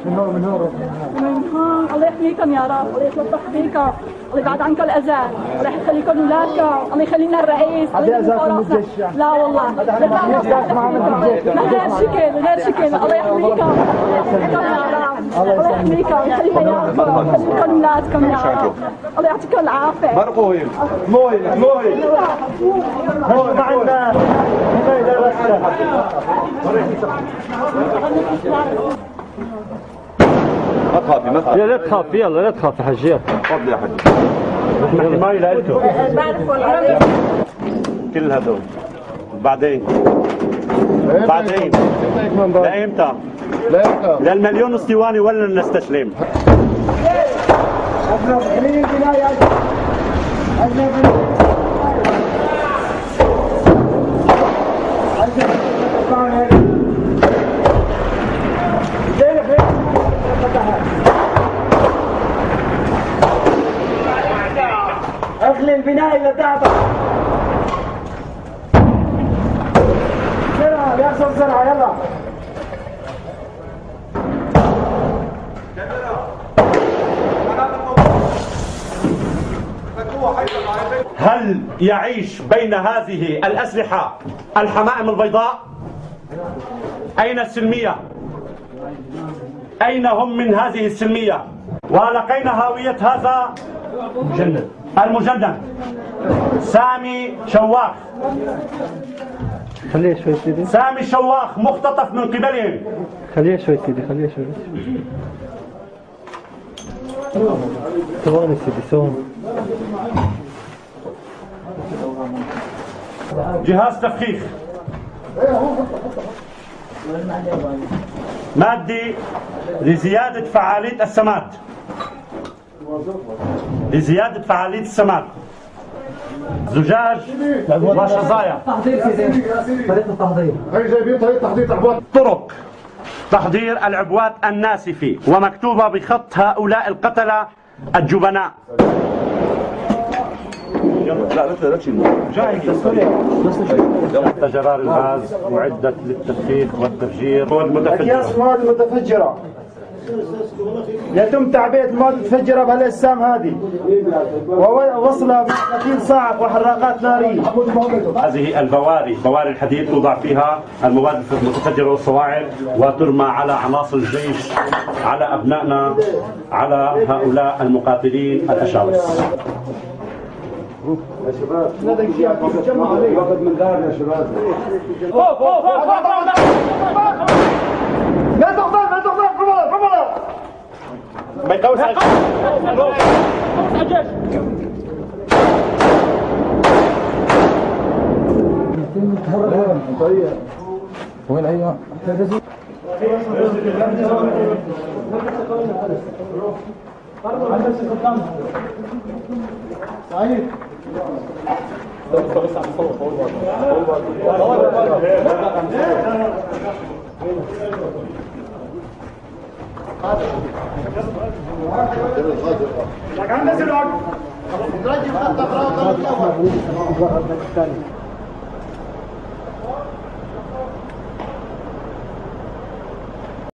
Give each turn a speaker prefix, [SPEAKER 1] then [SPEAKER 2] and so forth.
[SPEAKER 1] من هون الله يحميكم يا رب، الله يتلطف فيكم، الله يبعد عنكم الاذى، الله يخليكم اولادكم، الله يخلي لنا الرئيس، الله يخلي لا والله غير شكل الله يحميكم يا رب، الله يحميكم يخلي حياتكم يخلي لكم اولادكم يا رب، الله يعطيكم العافيه.
[SPEAKER 2] مرقوهم موي معنا ما تخافي ما تخافي.
[SPEAKER 3] لا تخافي يلا لا تخافي حجيات.
[SPEAKER 2] تفضلي يا حاج.
[SPEAKER 3] الماي لقيته.
[SPEAKER 2] كل هذول. بعدين لإمتى؟ للمليون اسطواني ولا نستسلم؟
[SPEAKER 4] اغلي البناء اللي تعبك. بسرعة يحصل بسرعة يلا.
[SPEAKER 2] هل يعيش بين هذه الأسلحة الحمائم البيضاء؟ أين السلمية؟ أين هم من هذه السلمية؟ ولقينا هاوية هذا المجند سامي شواخ.
[SPEAKER 3] خليه شوي سيدي.
[SPEAKER 2] سامي شواخ مختطف من قبلهم.
[SPEAKER 3] خليه شوي سيدي خليه شوي. ثواني سيدي ثواني.
[SPEAKER 2] جهاز تفخيخ مادي لزيادة فعالية السماد، لزيادة فعالية السماد، زجاج وشظايا.
[SPEAKER 4] طريقة التحضير.
[SPEAKER 1] هي جايبين طريقة تحضير عبوات.
[SPEAKER 2] طرق تحضير العبوات الناسفة ومكتوبة بخط هؤلاء القتلة الجبناء. لا تشيل جرار الغاز معدة للتدقيق والتفجير.
[SPEAKER 4] أكياس مواد متفجرة يتم تعبئة المواد المتفجرة بهالأجسام هذه ووصلها ب 30 صاعق وحراقات نارية.
[SPEAKER 2] هذه البواري بواري الحديد توضع فيها المواد المتفجرة والصواعق وترمى على عناصر الجيش، على أبنائنا، على هؤلاء المقاتلين الأشاوس.
[SPEAKER 1] يا شباب واخد من دارنا يا شباب. لا تغضب
[SPEAKER 2] ما يقوس
[SPEAKER 1] وين ايوه سعيد لك عم نزل وقت نرجع خط اخرى